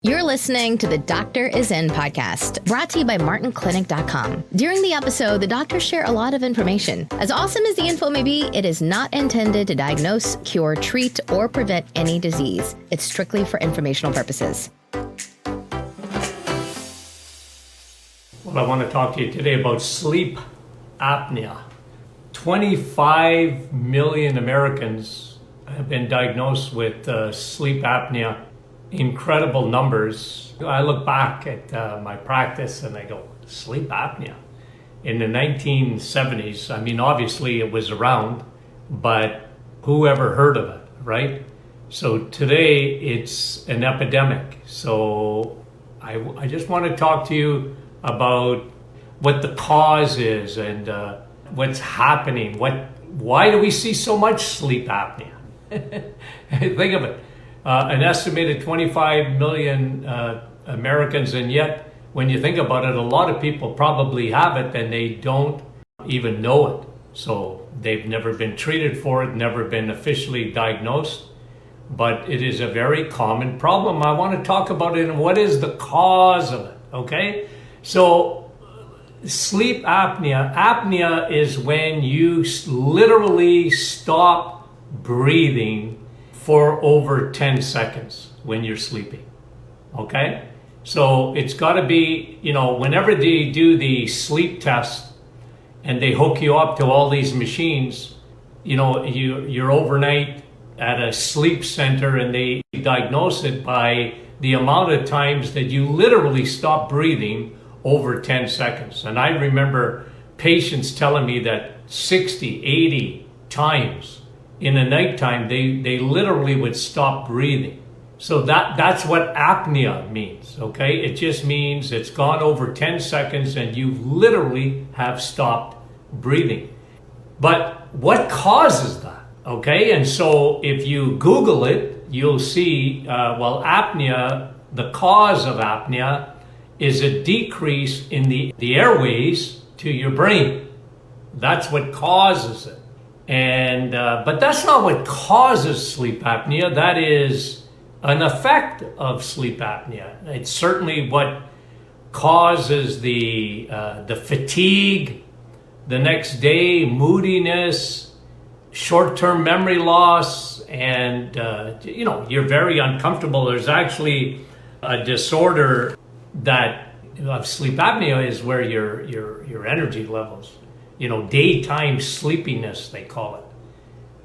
You're listening to the Doctor Is In podcast, brought to you by MartinClinic.com. During the episode, the doctors share a lot of information. As awesome as the info may be, it is not intended to diagnose, cure, treat, or prevent any disease. It's strictly for informational purposes. Well, I want to talk to you today about sleep apnea. 25 million Americans have been diagnosed with sleep apnea. Incredible numbers. I look back at my practice and I go, sleep apnea. In the 1970s, I mean, obviously it was around, but who ever heard of it, right? So today it's an epidemic. So I just want to talk to you about what the cause is and what's happening. Why do we see so much sleep apnea? Think of it. An estimated 25 million Americans, and yet when you think about it, a lot of people probably have it and they don't even know it. So they've never been treated for it, never been officially diagnosed, but it is a very common problem. I want to talk about it and what is the cause of it, okay? So sleep apnea. Apnea is when you literally stop breathing for over 10 seconds when you're sleeping, okay? So it's got to be, whenever they do the sleep test and they hook you up to all these machines, you're overnight at a sleep center and they diagnose it by the amount of times that you literally stop breathing over 10 seconds. And I remember patients telling me that 60, 80 times in the nighttime, they literally would stop breathing. So that's what apnea means, okay? It just means it's gone over 10 seconds and you literally have stopped breathing. But what causes that, okay? And so if you Google it, you'll see, apnea, the cause of apnea is a decrease in the airways to your brain. That's what causes it. And but that's not what causes sleep apnea. That is an effect of sleep apnea. It's certainly what causes the fatigue, the next day, moodiness, short-term memory loss, and you're very uncomfortable. There's actually a disorder that of sleep apnea is where your energy levels. Daytime sleepiness, they call it.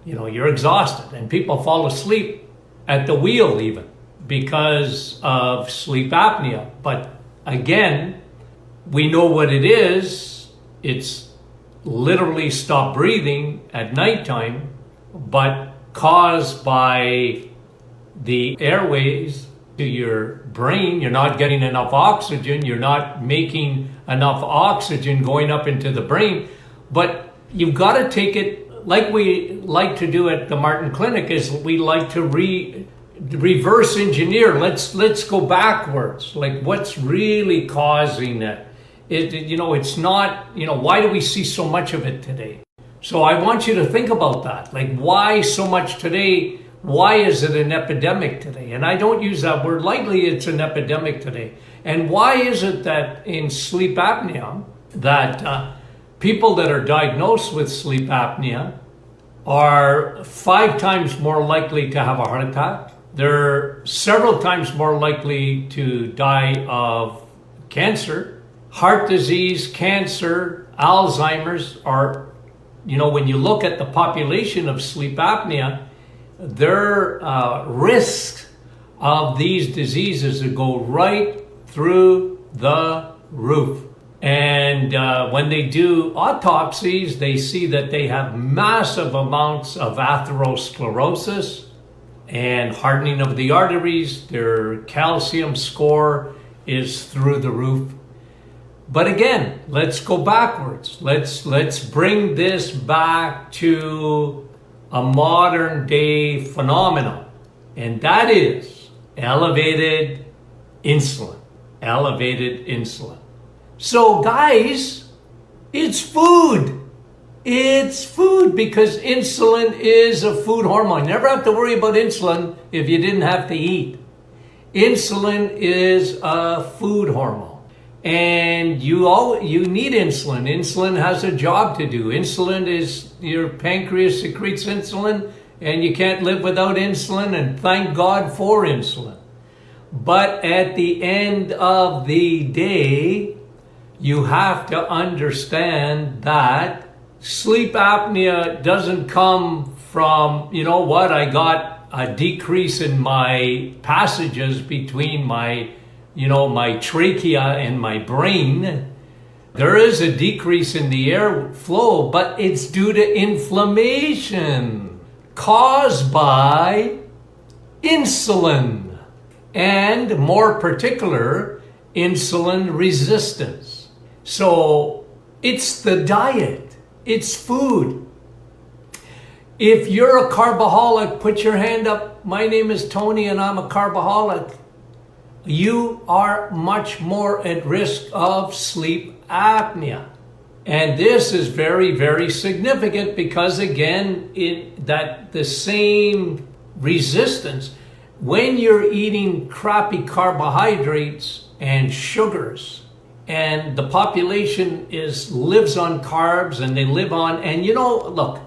You're exhausted and people fall asleep at the wheel even because of sleep apnea. But again, we know what it is. It's literally stop breathing at nighttime, but caused by the airways to your brain. You're not getting enough oxygen. You're not making enough oxygen going up into the brain. But you've got to take it like we like to do at the Martin Clinic is we like to reverse engineer. Let's go backwards. Like what's really causing it? It's not, why do we see so much of it today? So I want you to think about that. Like why so much today? Why is it an epidemic today? And I don't use that word lightly. It's an epidemic today. And why is it that in sleep apnea that people that are diagnosed with sleep apnea are 5 times more likely to have a heart attack? They're several times more likely to die of cancer, heart disease, cancer, Alzheimer's are, when you look at the population of sleep apnea, their risks of these diseases go right through the roof. And when they do autopsies, they see that they have massive amounts of atherosclerosis and hardening of the arteries. Their calcium score is through the roof. But again, let's go backwards. Let's bring this back to a modern day phenomenon, and that is elevated insulin. Elevated insulin. So guys, it's food. It's food because insulin is a food hormone. You never have to worry about insulin if you didn't have to eat. Insulin is a food hormone, and you need insulin. Insulin has a job to do. Insulin is, your pancreas secretes insulin, and you can't live without insulin, and thank God for insulin. But at the end of the day, you have to understand that sleep apnea doesn't come from, I got a decrease in my passages between my trachea and my brain. There is a decrease in the airflow, but it's due to inflammation caused by insulin, and more particular, insulin resistance. So it's the diet, it's food. If you're a carboholic, put your hand up. My name is Tony and I'm a carboholic. You are much more at risk of sleep apnea. And this is very, very significant because, again, the same resistance, when you're eating crappy carbohydrates and sugars, and the population lives on carbs, and they live on, and look,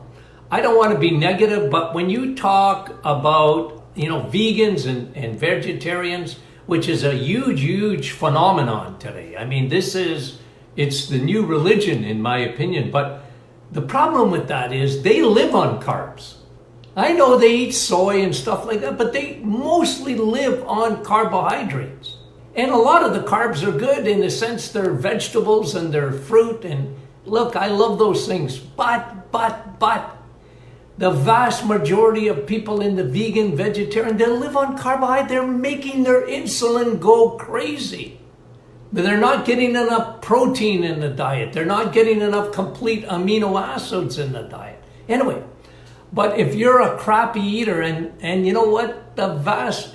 I don't want to be negative, but when you talk about, vegans and vegetarians, which is a huge, huge phenomenon today. I mean, it's the new religion, in my opinion. But the problem with that is they live on carbs. I know they eat soy and stuff like that, but they mostly live on carbohydrates. And a lot of the carbs are good in the sense they're vegetables and they're fruit. And look, I love those things. But the vast majority of people in the vegan, vegetarian, they live on carbohydrate. They're making their insulin go crazy. But they're not getting enough protein in the diet. They're not getting enough complete amino acids in the diet. Anyway, but if you're a crappy eater, and you know what?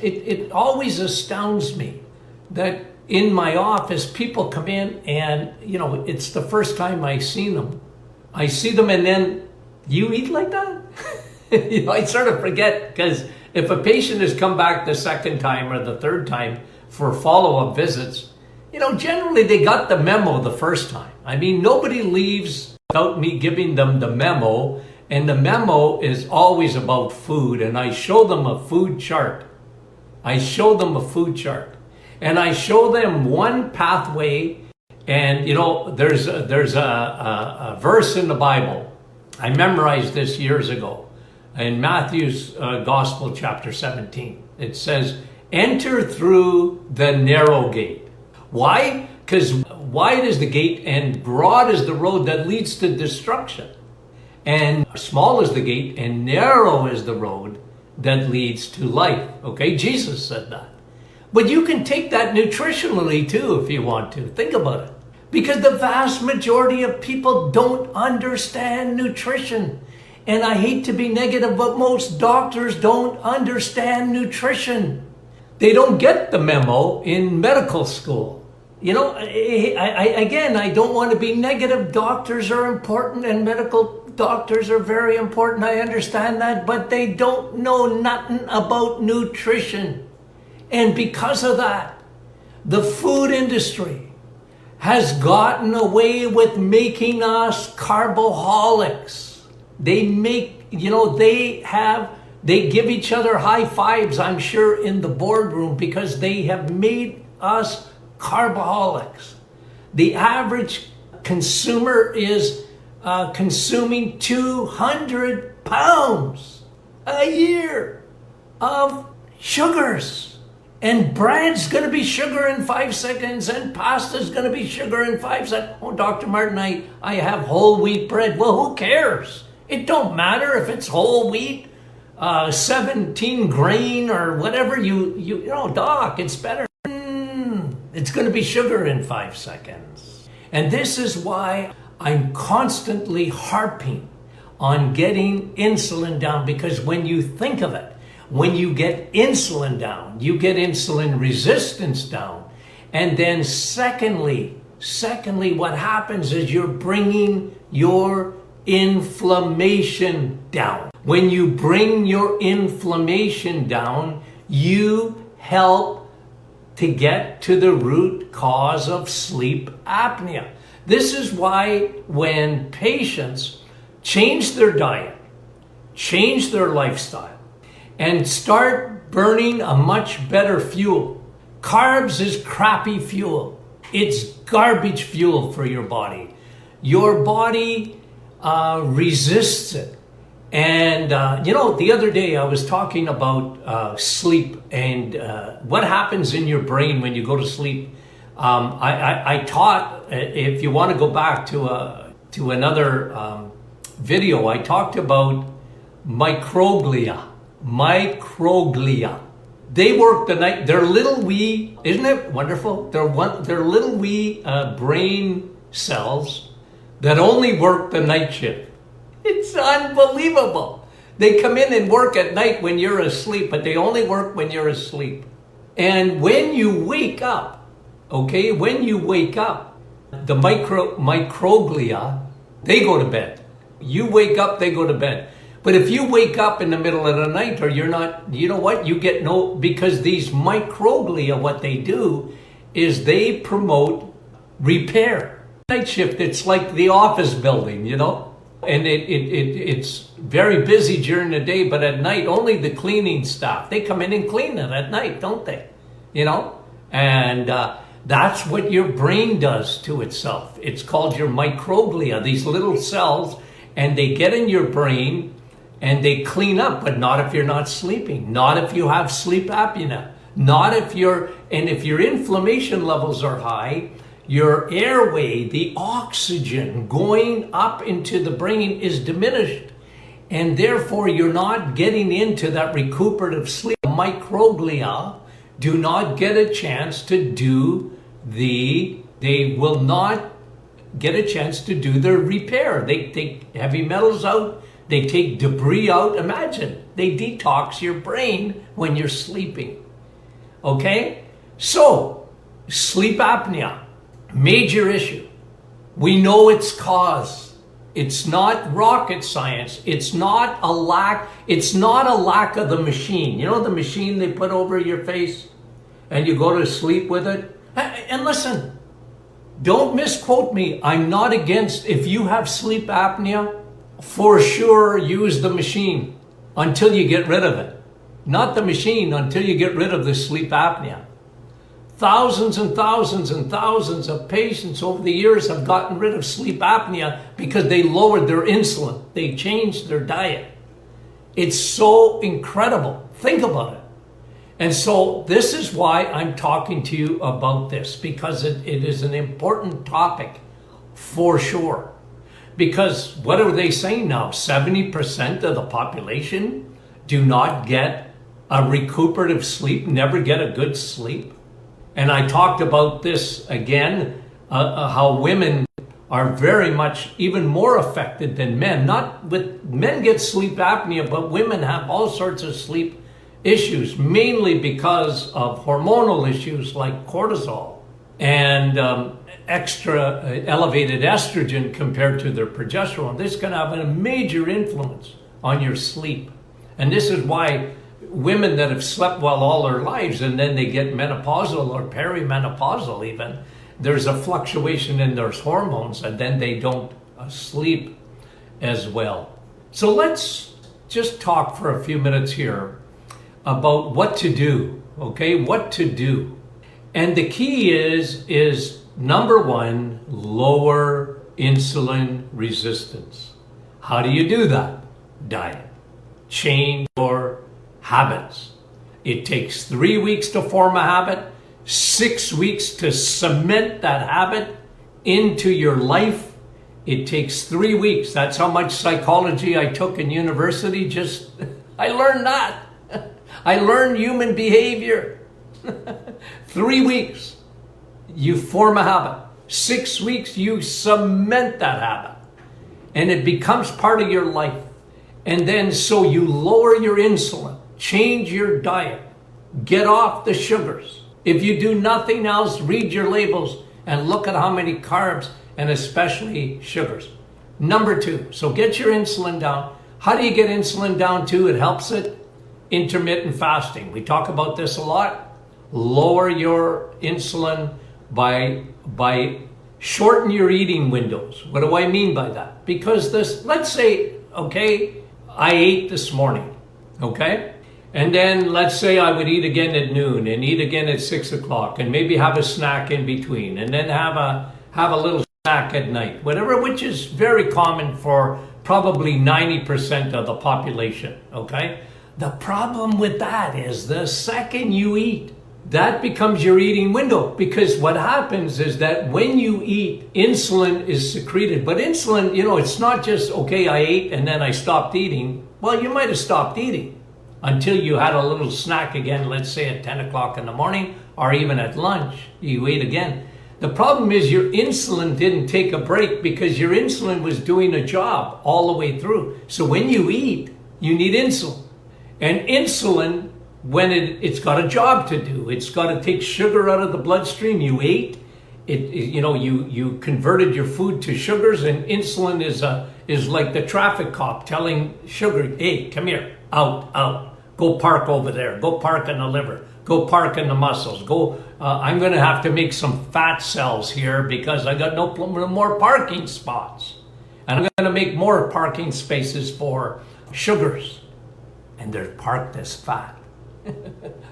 It always astounds me that in my office, people come in and, it's the first time I see them. I see them and then, you eat like that? I sort of forget, because if a patient has come back the second time or the third time for follow-up visits, generally they got the memo the first time. I mean, nobody leaves without me giving them the memo, and the memo is always about food, and I show them a food chart. And I show them one pathway, and there's a verse in the Bible. I memorized this years ago in Matthew's Gospel, chapter 17. It says, enter through the narrow gate. Why? Because wide is the gate and broad is the road that leads to destruction. And small is the gate and narrow is the road that leads to life. Okay, Jesus said that. But you can take that nutritionally too if you want to. Think about it. Because the vast majority of people don't understand nutrition. And I hate to be negative, but most doctors don't understand nutrition. They don't get the memo in medical school. I don't want to be negative. Doctors are important and medical doctors are very important. I understand that, but they don't know nothing about nutrition. And because of that, the food industry has gotten away with making us carboholics. They give each other high fives, I'm sure, in the boardroom because they have made us carboholics. The average consumer is consuming 200 pounds a year of sugars. And bread's going to be sugar in 5 seconds, and pasta's going to be sugar in 5 seconds. Oh, Dr. Martin, I have whole wheat bread. Well, who cares? It don't matter if it's whole wheat, 17 grain, or whatever Doc, it's better. It's going to be sugar in 5 seconds. And this is why I'm constantly harping on getting insulin down, because when you think of it, when you get insulin down, you get insulin resistance down. And then secondly, what happens is you're bringing your inflammation down. When you bring your inflammation down, you help to get to the root cause of sleep apnea. This is why when patients change their diet, change their lifestyle, and start burning a much better fuel. Carbs is crappy fuel. It's garbage fuel for your body. Your body resists it. And, the other day I was talking about sleep and what happens in your brain when you go to sleep. I taught, if you want to go back to another video, I talked about microglia. Microglia. They work the night. They're little wee, isn't it wonderful? They're little wee brain cells that only work the night shift. It's unbelievable. They come in and work at night when you're asleep, but they only work when you're asleep. And when you wake up, the microglia, they go to bed. You wake up, they go to bed. But if you wake up in the middle of the night or you're not, you know what? You get because these microglia, what they do is they promote repair. Night shift, it's like the office building, and it's very busy during the day, but at night, only the cleaning staff, they come in and clean it at night, don't they? And that's what your brain does to itself. It's called your microglia, these little cells, and they get in your brain and they clean up, but not if you're not sleeping, not if you have sleep apnea, if your inflammation levels are high, your airway, the oxygen going up into the brain is diminished, and therefore you're not getting into that recuperative sleep. Microglia do not get a chance to do they will not get a chance to do their repair. They take heavy metals out, they take debris out. Imagine, they detox your brain when you're sleeping. Okay? So, sleep apnea, major issue. We know its cause. It's not rocket science. It's not a lack of the machine. The machine they put over your face and you go to sleep with it? And listen, don't misquote me. I'm not against, if you have sleep apnea, for sure use the machine until you get rid of it. Not the machine until you get rid of the sleep apnea. Thousands and thousands and thousands of patients over the years have gotten rid of sleep apnea because they lowered their insulin. They changed their diet. It's so incredible. Think about it. And so this is why I'm talking to you about this, because it is an important topic for sure. Because what are they saying now? 70% of the population do not get a recuperative sleep, never get a good sleep. And I talked about this again, how women are very much even more affected than men. Men get sleep apnea, but women have all sorts of sleep issues, mainly because of hormonal issues like cortisol and extra elevated estrogen compared to their progesterone. This can have a major influence on your sleep. And this is why women that have slept well all their lives and then they get menopausal or perimenopausal even, there's a fluctuation in their hormones and then they don't sleep as well. So let's just talk for a few minutes here about what to do, okay? What to do. And the key is number one, lower insulin resistance. How do you do that? Diet. Change your habits. It takes 3 weeks to form a habit, 6 weeks to cement that habit into your life. It takes 3 weeks. That's how much psychology I took in university. I learned that. I learned human behavior. 3 weeks, you form a habit. 6 weeks, you cement that habit. And it becomes part of your life. And then so you lower your insulin, change your diet, get off the sugars. If you do nothing else, read your labels and look at how many carbs and especially sugars. Number two, so get your insulin down. How do you get insulin down too? It helps it. Intermittent fasting. We talk about this a lot. lower your insulin by shorten your eating windows. What do I mean by that? Because let's say, okay, I ate this morning, okay? And then let's say I would eat again at noon and eat again at 6 o'clock and maybe have a snack in between and then have a little snack at night, whatever, which is very common for probably 90% of the population, okay? The problem with that is the second you eat, that becomes your eating window, because what happens is that when you eat, insulin is secreted. But insulin, it's not just, okay, I ate and then I stopped eating. Well, you might have stopped eating until you had a little snack again, let's say at 10 o'clock in the morning, or even at lunch, you ate again. The problem is your insulin didn't take a break, because your insulin was doing a job all the way through. So when you eat, you need insulin. And insulin, when it's got a job to do, it's got to take sugar out of the bloodstream. You ate, you converted your food to sugars, and insulin is like the traffic cop telling sugar, hey, come here, out, go park over there, go park in the liver, go park in the muscles, go. I'm going to have to make some fat cells here because I got no more parking spots, and I'm going to make more parking spaces for sugars, and they're parked as fat.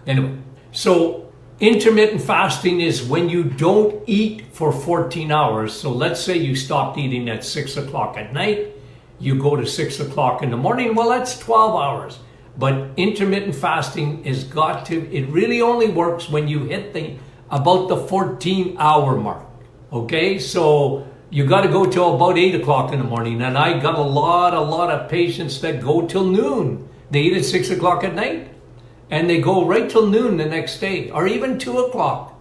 Anyway, so intermittent fasting is when you don't eat for 14 hours. So let's say you stopped eating at 6 o'clock at night, you go to 6 o'clock in the morning, well, that's 12 hours. But intermittent fasting it really only works when you hit about the 14-hour mark. Okay, so you got to go till about 8 o'clock in the morning. And I got a lot of patients that go till noon. They eat at 6 o'clock at night, and they go right till noon the next day, or even 2 o'clock.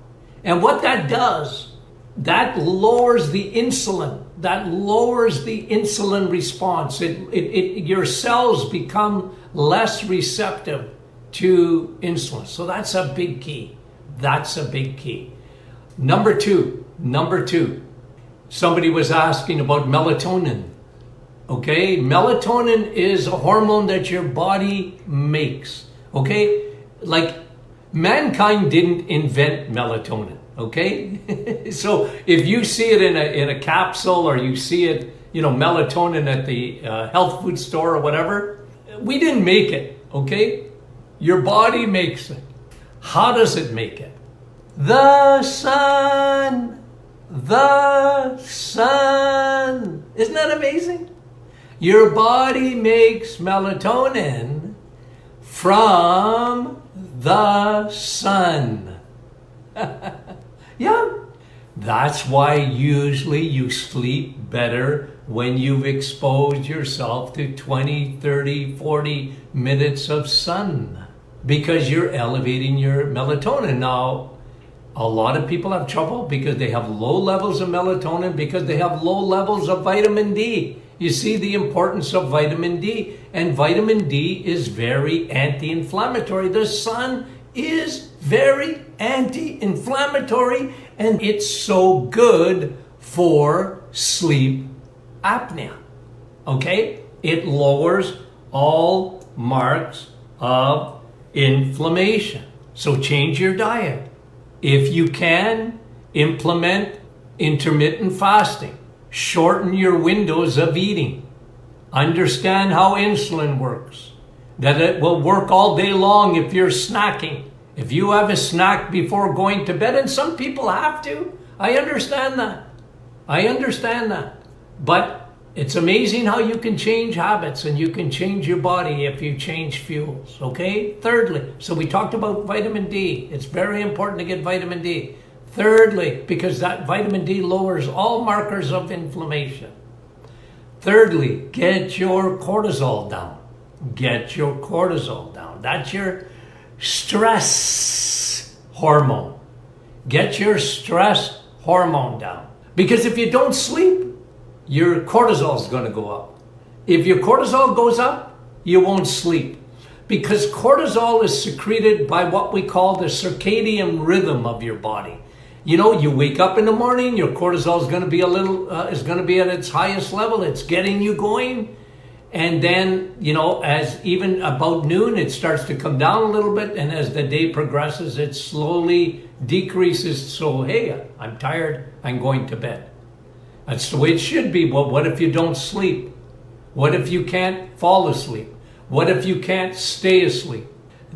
And what that does, that lowers the insulin. That lowers the insulin response. Your cells become less receptive to insulin. So that's a big key. That's a big key. Number two, somebody was asking about melatonin. Okay, melatonin is a hormone that your body makes. Okay, like mankind didn't invent melatonin. Okay, so if you see it in a capsule, or you see it, melatonin at the health food store or whatever, we didn't make it. Okay, your body makes it. How does it make it? The sun. Isn't that amazing? Your body makes melatonin from the sun. Yeah, that's why usually you sleep better when you've exposed yourself to 20, 30, 40 minutes of sun, because you're elevating your melatonin. Now, a lot of people have trouble because they have low levels of melatonin, because they have low levels of vitamin D. You see the importance of vitamin D, and vitamin D is very anti-inflammatory. The sun is very anti-inflammatory, and it's so good for sleep apnea. Okay? It lowers all marks of inflammation. So change your diet. If you can, implement intermittent fasting. Shorten your windows of eating. Understand how insulin works. That it will work all day long if you're snacking. If you have a snack before going to bed, and some people have to, I understand that. But it's amazing how you can change habits, and you can change your body if you change fuels, okay? Thirdly, so we talked about vitamin D. It's very important to get vitamin D. Thirdly, because that vitamin D lowers all markers of inflammation. Thirdly, get your cortisol down. Get your cortisol down. That's your stress hormone. Get your stress hormone down. Because if you don't sleep, your cortisol is going to go up. If your cortisol goes up, you won't sleep. Because cortisol is secreted by what we call the circadian rhythm of your body. You wake up in the morning, your cortisol is going to be at its highest level. It's getting you going. And then, as even about noon, it starts to come down a little bit. And as the day progresses, it slowly decreases. So, hey, I'm tired. I'm going to bed. That's the way it should be. But what if you don't sleep? What if you can't fall asleep? What if you can't stay asleep?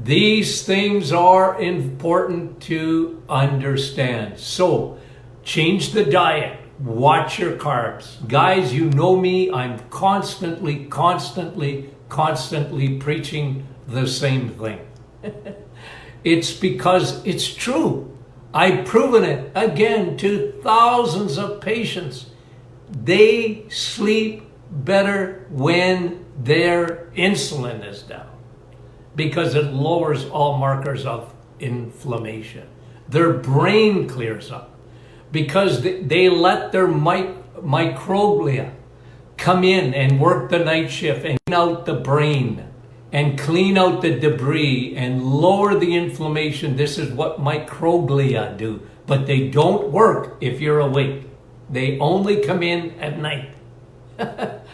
These things are important to understand. So, change the diet. Watch your carbs. Guys, you know me. I'm constantly preaching the same thing. It's because it's true. I've proven it again to thousands of patients. They sleep better when their insulin is down because it lowers all markers of inflammation. Their brain clears up because they let their microglia come in and work the night shift and clean out the brain and clean out the debris and lower the inflammation. This is what microglia do, but they don't work if you're awake. They only come in at night.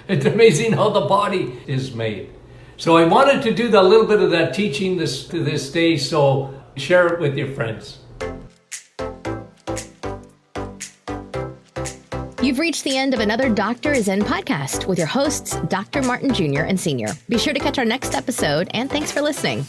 It's amazing how the body is made. So I wanted to do a little bit of that teaching this day, so share it with your friends. You've reached the end of another Doctor is In podcast with your hosts, Dr. Martin Jr. and Sr. Be sure to catch our next episode, and thanks for listening.